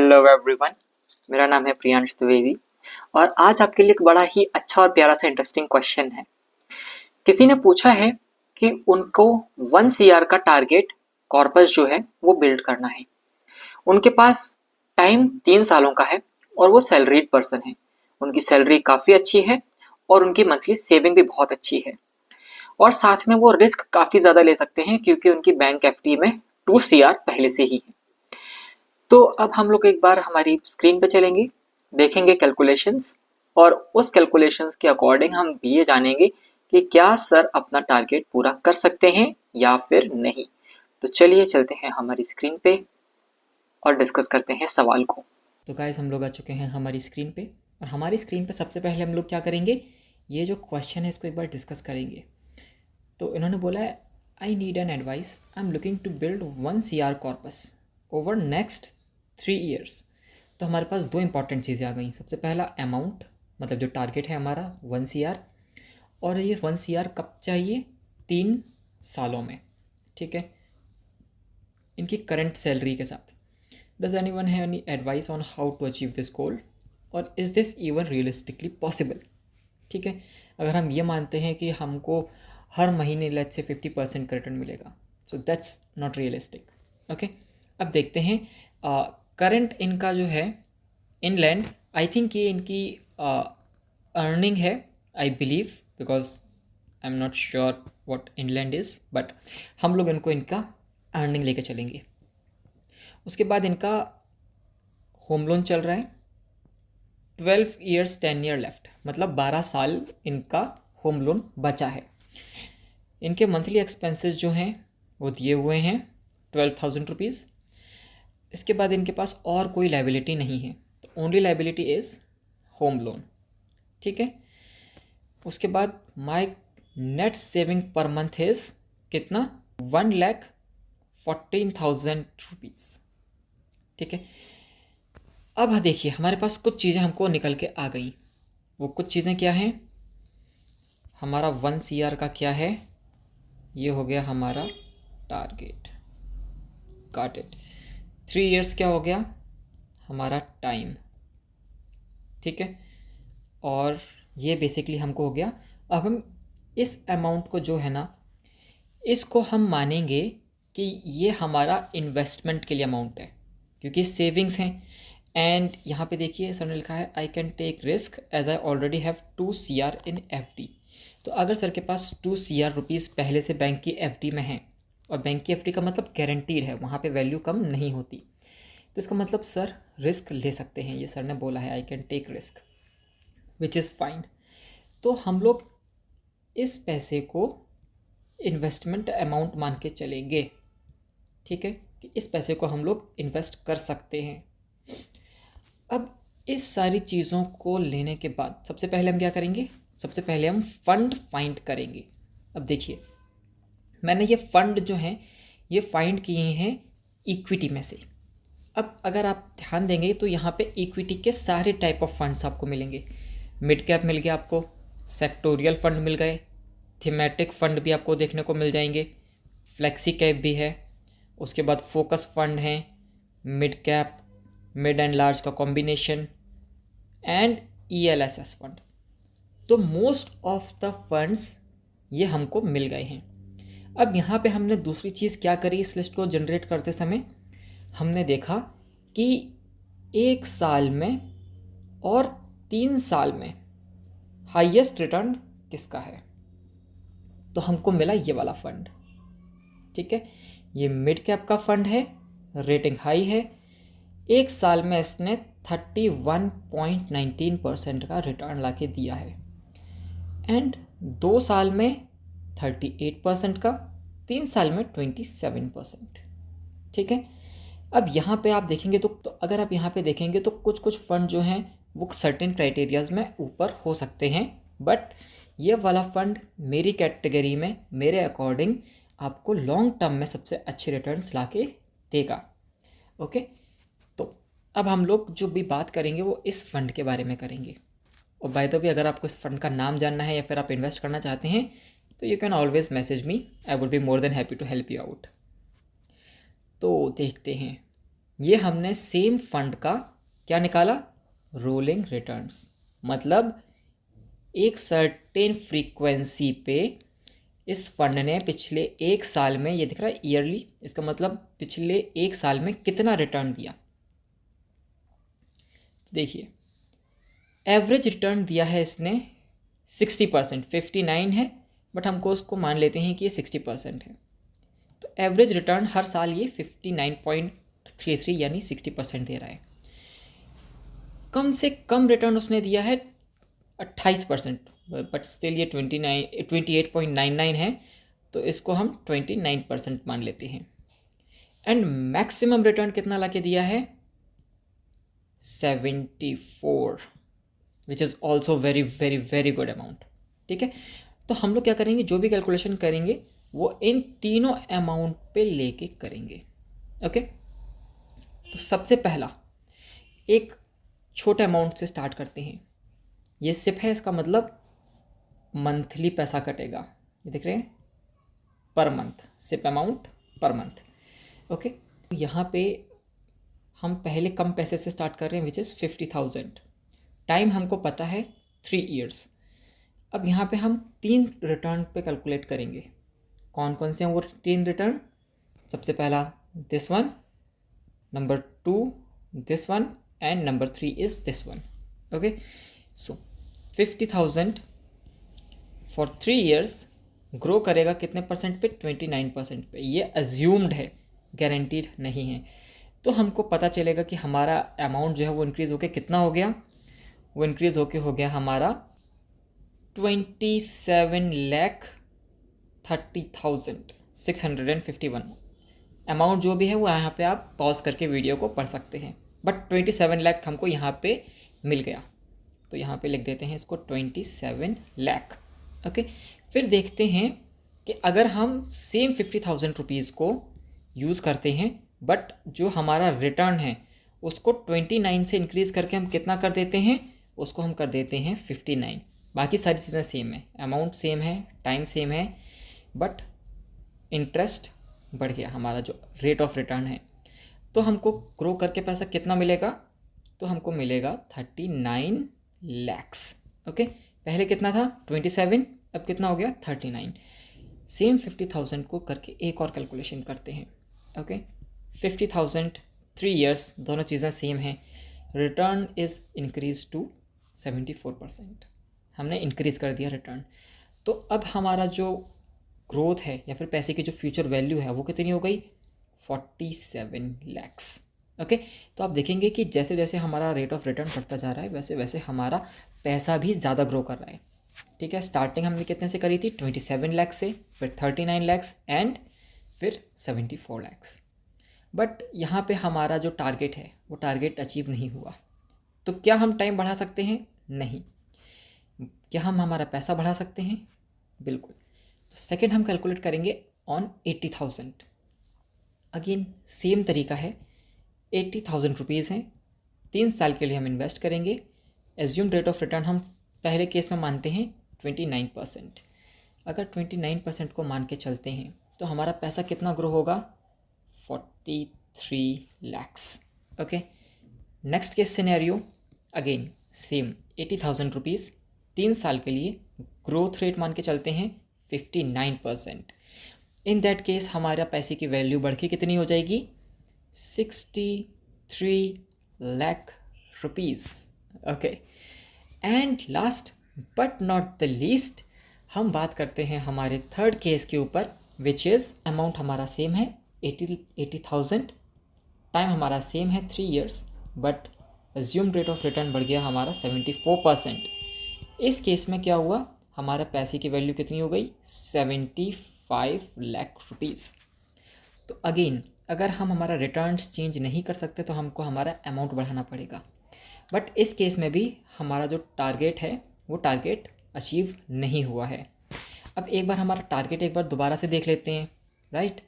Hello everyone. मेरा नाम है प्रियांश द्विवेदी और आज आपके लिए एक बड़ा ही अच्छा और प्यारा सा इंटरेस्टिंग क्वेश्चन है। किसी ने पूछा है कि उनको 1 CR का टारगेट कॉर्पस जो है वो बिल्ड करना है। उनके पास टाइम 3 सालों का है और वो सैलरीड पर्सन है। उनकी सैलरी काफ़ी अच्छी है और उनकी मंथली सेविंग भी बहुत अच्छी है और साथ में वो रिस्क काफ़ी ज़्यादा ले सकते हैं क्योंकि उनकी बैंक एफडी में 2 CR पहले से ही है। तो अब हम लोग एक बार हमारी स्क्रीन पे चलेंगे, देखेंगे कैलकुलेशंस और उस कैलकुलेशंस के अकॉर्डिंग हम ये जानेंगे कि क्या सर अपना टारगेट पूरा कर सकते हैं या फिर नहीं। तो चलिए चलते हैं हमारी स्क्रीन पे और डिस्कस करते हैं सवाल को। तो गाइस हम लोग आ चुके हैं हमारी स्क्रीन पे और हमारी स्क्रीन पे सबसे पहले हम लोग क्या करेंगे, ये जो क्वेश्चन है इसको एक बार डिस्कस करेंगे। तो इन्होंने बोला है I need an advice, I am looking to build 1 CR corpus over next 3 years। तो हमारे पास दो इंपॉर्टेंट चीज़ें आ गई। सबसे पहला अमाउंट, मतलब जो टारगेट है हमारा 1 CR, और ये 1 CR कब चाहिए, 3 सालों में। ठीक है, इनकी करंट सैलरी के साथ। Does anyone have any advice on how to achieve this goal or is this even realistically possible. ठीक है, अगर हम ये मानते हैं कि हमको हर महीने लेट्स से 50% का रिटर्न मिलेगा, so that's not realistic. Okay, अब देखते हैं करंट इनका जो है इनलैंड, आई थिंक ये इनकी अर्निंग है, I believe, because I am not sure what inland is, but हम लोग इनको इनका अर्निंग लेके चलेंगे। उसके बाद इनका होम लोन चल रहा है, 12 years 10 year लेफ्ट, मतलब 12 साल इनका होम लोन बचा है। इनके मंथली एक्सपेंसेस जो हैं वो दिए हुए हैं 12,000 रुपीज़। इसके बाद इनके पास और कोई लाइबिलिटी नहीं है, तो only liability is home loan. ठीक है, उसके बाद my net saving per month is कितना, 1,14,000 रुपीज़। ठीक है, अब देखिए हमारे पास कुछ चीज़ें हमको निकल के आ गई। वो कुछ चीज़ें क्या हैं, हमारा 1 CR का क्या है, ये हो गया हमारा टारगेट, गॉट इट। 3 years क्या हो गया, हमारा टाइम। ठीक है, और ये बेसिकली हमको हो गया। अब हम इस अमाउंट को जो है ना, इसको हम मानेंगे कि ये हमारा इन्वेस्टमेंट के लिए अमाउंट है, क्योंकि सेविंग्स हैं। एंड यहाँ पे देखिए सर ने लिखा है I can take risk as I already have 2 CR in FD. तो अगर सर के पास 2 CR रुपीज़ पहले से बैंक की एफडी में है, और बैंक की एफडी का मतलब गारंटीड है, वहाँ पे वैल्यू कम नहीं होती, तो इसका मतलब सर रिस्क ले सकते हैं। ये सर ने बोला है I can take risk, which is fine. तो हम लोग इस पैसे को इन्वेस्टमेंट अमाउंट मान के चलेंगे। ठीक है, कि इस पैसे को हम लोग इन्वेस्ट कर सकते हैं। अब इस सारी चीज़ों को लेने के बाद सबसे पहले हम क्या करेंगे, सबसे पहले हम फंड फाइंड करेंगे। अब देखिए मैंने ये फंड जो हैं ये फाइंड किए हैं इक्विटी में से। अब अगर आप ध्यान देंगे तो यहाँ पे इक्विटी के सारे टाइप ऑफ फंड्स आपको मिलेंगे। मिड कैप मिल गया आपको, सेक्टोरियल फंड मिल गए, थीमेटिक फंड भी आपको देखने को मिल जाएंगे, फ्लेक्सी कैप भी है, उसके बाद फोकस फंड हैं, mid cap, mid and large का कॉम्बिनेशन, एंड ELSS फंड। तो मोस्ट ऑफ द फंड्स ये हमको मिल गए हैं। अब यहाँ पे हमने दूसरी चीज़ क्या करी, इस लिस्ट को जनरेट करते समय हमने देखा कि 1 साल में और 3 साल में हाईएस्ट रिटर्न किसका है, तो हमको मिला ये वाला फंड। ठीक है, ये मिड कैप का फंड है, रेटिंग हाई है, 1 साल में इसने 31.19% का रिटर्न ला के दिया है, एंड 2 साल में 38% का, 3 साल में 27%। ठीक है, अब यहाँ पे आप देखेंगे तो अगर आप यहाँ पे देखेंगे तो कुछ कुछ फंड जो हैं वो सर्टेन क्राइटेरियाज में ऊपर हो सकते हैं, बट ये वाला फंड मेरी कैटेगरी में मेरे अकॉर्डिंग आपको लॉन्ग टर्म में सबसे अच्छे रिटर्न्स ला के देगा। ओके, तो अब हम लोग जो भी बात करेंगे वो इस फंड के बारे में करेंगे। और बाय द वे अगर आपको इस फंड का नाम जानना है या फिर आप इन्वेस्ट करना चाहते हैं तो you can always message me, I would be more than happy to help you out. तो देखते हैं ये हमने सेम फंड का क्या निकाला, रोलिंग रिटर्न्स। मतलब एक सर्टेन फ्रीक्वेंसी पे इस फंड ने पिछले एक साल में, ये दिख रहा है ईयरली, इसका मतलब पिछले एक साल में कितना रिटर्न दिया। देखिए एवरेज रिटर्न दिया है इसने 60%, 59 है बट हमको उसको मान लेते हैं कि ये 60% है। तो एवरेज रिटर्न हर साल ये 59.33 यानी 60% दे रहा है। कम से कम रिटर्न उसने दिया है 28%, बट स्टिल ये 28.99 है, तो इसको हम 29% मान लेते हैं। एंड मैक्सिमम रिटर्न कितना लाके दिया है, 74, which is also very very very good amount. ठीक है, तो हम लोग क्या करेंगे, जो भी कैलकुलेशन करेंगे वो इन तीनों अमाउंट पे लेके करेंगे। ओके, तो सबसे पहला एक छोटे अमाउंट से स्टार्ट करते हैं। ये सिप है, इसका मतलब मंथली पैसा कटेगा, ये देख रहे हैं, per month, SIP amount per month. Okay, तो यहाँ पे हम पहले कम पैसे से स्टार्ट कर रहे हैं, विच इज़ 50,000। टाइम हमको पता है 3 ईयर्स। अब यहाँ पे हम 3 रिटर्न पे कैलकुलेट करेंगे। कौन कौन से हैं वो 3 रिटर्न, सबसे पहला this one, number 2 this one, and number 3 is this one. Okay, so 50,000 for 3 years grow करेगा कितने परसेंट पे, 29% पे। ये अज्यूम्ड है, गारंटीड नहीं है। तो हमको पता चलेगा कि हमारा अमाउंट जो है वो इंक्रीज़ होकर कितना हो गया, वो इंक्रीज़ होके हो गया हमारा 27,30,651। अमाउंट जो भी है वो यहाँ पे आप पॉज करके वीडियो को पढ़ सकते हैं, बट 27 लाख हमको यहाँ पे मिल गया। तो यहाँ पे लिख देते हैं इसको 27 लाख। ओके, फिर देखते हैं कि अगर हम सेम 50,000 रुपीज़ को यूज़ करते हैं बट जो हमारा रिटर्न है उसको 29 से इंक्रीज़ करके हम कितना कर देते हैं, उसको हम कर देते हैं 59। बाकी सारी चीज़ें सेम है, अमाउंट सेम है, टाइम सेम है, बट इंटरेस्ट बढ़ गया, हमारा जो रेट ऑफ रिटर्न है। तो हमको ग्रो करके पैसा कितना मिलेगा, तो हमको मिलेगा 39 लैक्स। ओके, पहले कितना था 27, अब कितना हो गया 39। सेम 50,000 को करके एक और कैलकुलेशन करते हैं। ओके, 50,000 3 ईयर्स, दोनों चीज़ें सेम हैं। रिटर्न इज़ इंक्रीज टू 74%, हमने इंक्रीज़ कर दिया रिटर्न। तो अब हमारा जो ग्रोथ है या फिर पैसे की जो फ्यूचर वैल्यू है वो कितनी हो गई, 47 लैक्स। ओके, तो आप देखेंगे कि जैसे जैसे हमारा रेट ऑफ रिटर्न बढ़ता जा रहा है वैसे वैसे हमारा पैसा भी ज़्यादा ग्रो कर रहा है। ठीक है, स्टार्टिंग हमने कितने से करी थी, 27 लैक्स से, फिर 39 लैक्स एंड फिर 74 लैक्स। बट यहाँ पे हमारा जो टारगेट है वो टारगेट अचीव नहीं हुआ। तो क्या हम टाइम बढ़ा सकते हैं, नहीं। क्या हम हमारा पैसा बढ़ा सकते हैं, बिल्कुल। तो सेकेंड हम कैलकुलेट करेंगे ऑन 80,000। अगेन सेम तरीका है, 80,000 रुपीज़ हैं, 3 साल के लिए हम इन्वेस्ट करेंगे। एज्यूम रेट ऑफ रिटर्न हम पहले केस में मानते हैं 29%। अगर 29% को मान के चलते हैं तो हमारा पैसा कितना ग्रो होगा, 43 lakhs. Okay, next case scenario, again same 80,000 rupees, 3 साल के लिए ग्रोथ रेट मान के चलते हैं 59%। इन दैट केस हमारा पैसे की वैल्यू बढ़ के कितनी हो जाएगी, 63 lakh rupees. Okay, and last but not the least हम बात करते हैं हमारे थर्ड केस के ऊपर, विच इज़ अमाउंट हमारा सेम है 80,000, टाइम हमारा सेम है 3 years, but assume rate of return बढ़ गया हमारा 74%। इस केस में क्या हुआ, हमारा पैसे की वैल्यू कितनी हो गई, 75 लाख रुपीज़। तो अगेन अगर हम हमारा रिटर्न्स चेंज नहीं कर सकते तो हमको हमारा अमाउंट बढ़ाना पड़ेगा। बट इस केस में भी हमारा जो टारगेट है वो टारगेट अचीव नहीं हुआ है। अब एक बार हमारा टारगेट एक बार दोबारा से देख लेते हैं, राइट।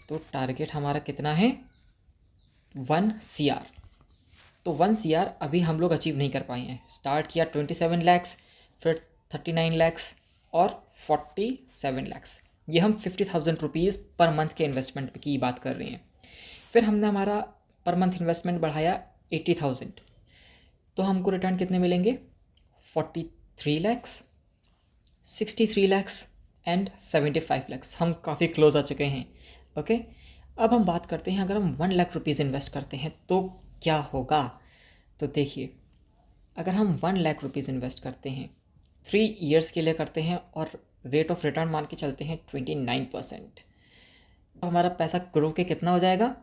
तो टारगेट हमारा कितना है, 1 CR। तो 1 CR अभी हम लोग अचीव नहीं कर पाए हैं। स्टार्ट किया 27 लैक्स, फिर 39 लैक्स और 47 लैक्स। ये हम 50,000 रुपीज़ पर मंथ के इन्वेस्टमेंट की बात कर रहे हैं। फिर हमने हमारा पर मंथ इन्वेस्टमेंट बढ़ाया 80,000, तो हमको रिटर्न कितने मिलेंगे? 43 लैक्स, 63 लैक्स एंड 75 लैक्स। हम काफ़ी क्लोज आ चुके हैं। ओके, अब हम बात करते हैं अगर हम 1 लाख रुपीज़ इन्वेस्ट करते हैं तो क्या होगा। तो देखिए, अगर हम 1 लाख रुपीज़ इन्वेस्ट करते हैं, 3 ईयर्स के लिए करते हैं और रेट ऑफ रिटर्न मान के चलते हैं 29%, तो हमारा पैसा ग्रो के कितना हो जाएगा?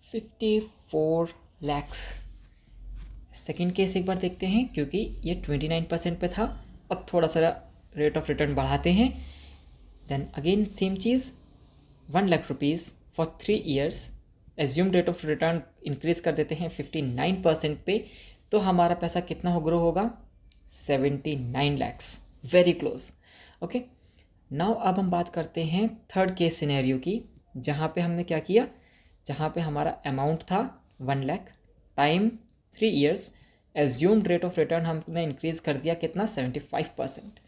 54 लैक्स। सेकेंड केस एक बार देखते हैं, क्योंकि ये 29% पे था, अब थोड़ा सा रेट ऑफ रिटर्न बढ़ाते हैं। देन अगेन सेम चीज़, 1 lakh rupees for 3 years, assume rate of return increase कर देते हैं 59% पे, तो हमारा पैसा कितना हो ग्रो होगा? 79 lakhs, very close. Okay, now अब हम बात करते हैं थर्ड केस सिनेरियो की, जहाँ पे हमने क्या किया, जहाँ पे हमारा अमाउंट था 1 lakh, time 3 years, assumed rate of return हमने इंक्रीज कर दिया कितना? 75%।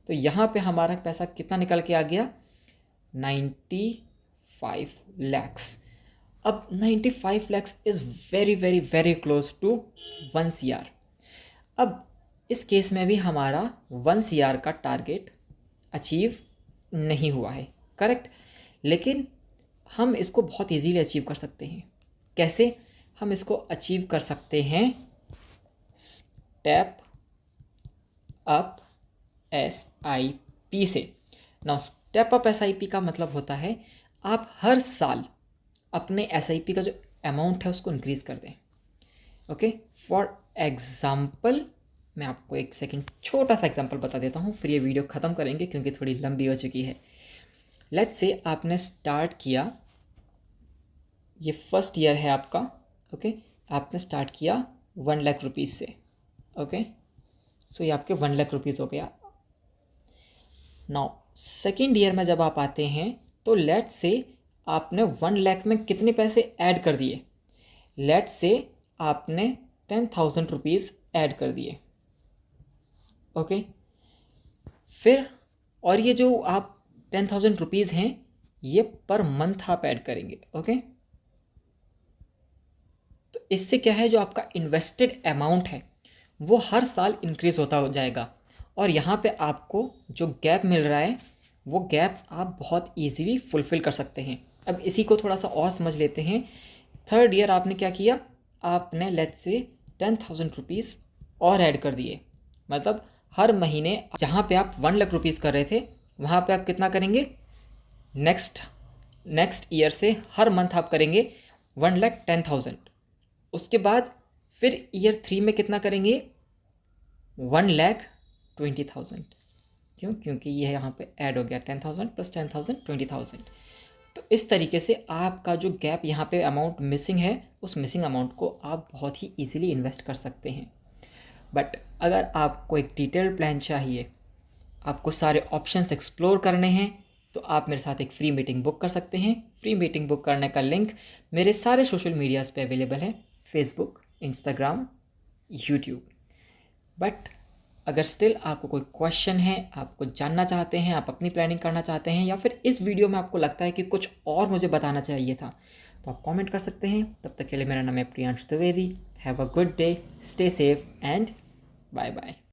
तो यहाँ पे हमारा पैसा कितना निकल के आ गया? 95 लैक्स। अब 95 lakhs is very very very close to 1 CR। अब इस केस में भी हमारा 1 CR का टारगेट अचीव नहीं हुआ है, करेक्ट, लेकिन हम इसको बहुत इजीली अचीव कर सकते हैं। कैसे हम इसको अचीव कर सकते हैं? स्टेप अप SIP से। नाउ स्टेप अप SIP का मतलब होता है आप हर साल अपने SIP का जो अमाउंट है उसको इंक्रीज़ कर दें। ओके, फॉर एग्ज़ाम्पल मैं आपको एक सेकंड छोटा सा एग्जांपल बता देता हूँ, फिर ये वीडियो ख़त्म करेंगे क्योंकि थोड़ी लंबी हो चुकी है। लेट्स से आपने स्टार्ट किया, ये फर्स्ट ईयर है आपका। ओके, आपने स्टार्ट किया 1 लाख रुपीज़ से। ओके, सो ये आपके 1 लाख रुपीज़ हो गया। नाउ सेकेंड ईयर में जब आप आते हैं तो लेट्स से आपने 1 लाख में कितने पैसे ऐड कर दिए? लेट्स से आपने 10,000 रुपीज़ ऐड कर दिए। ओके, फिर और ये जो आप 10,000 रुपीज़ हैं ये पर मंथ आप ऐड करेंगे। ओके, तो इससे क्या है, जो आपका इन्वेस्टेड अमाउंट है वो हर साल इंक्रीज होता हो जाएगा, और यहाँ पे आपको जो गैप मिल रहा है वो गैप आप बहुत इजीली फुलफ़िल कर सकते हैं। अब इसी को थोड़ा सा और समझ लेते हैं। थर्ड ईयर आपने क्या किया, आपने लेट्स से 10,000 रुपीज़ और ऐड कर दिए, मतलब हर महीने जहाँ पे आप 1 लाख रुपीज़ कर रहे थे वहाँ पे आप कितना करेंगे? नेक्स्ट ईयर से हर मंथ आप करेंगे 1,10,000। उसके बाद फिर ईयर 3 में कितना करेंगे? 1,20,000। क्यों? क्योंकि ये यहाँ पे ऐड हो गया 10,000 प्लस 10,000 20,000। तो इस तरीके से आपका जो गैप यहाँ पे अमाउंट मिसिंग है, उस मिसिंग अमाउंट को आप बहुत ही इजीली इन्वेस्ट कर सकते हैं। बट अगर आपको एक डिटेल्ड प्लान चाहिए, आपको सारे ऑप्शंस एक्सप्लोर करने हैं, तो आप मेरे साथ एक फ्री मीटिंग बुक कर सकते हैं। फ्री मीटिंग बुक करने का लिंक मेरे सारे सोशल मीडियाज़ पे अवेलेबल है, फेसबुक, इंस्टाग्राम, यूट्यूब। बट अगर स्टिल आपको कोई क्वेश्चन है, आपको जानना चाहते हैं, आप अपनी प्लानिंग करना चाहते हैं, या फिर इस वीडियो में आपको लगता है कि कुछ और मुझे बताना चाहिए था, तो आप कमेंट कर सकते हैं। तब तक के लिए मेरा नाम है Priyansh Dwivedi. Have a good day, stay safe and bye bye.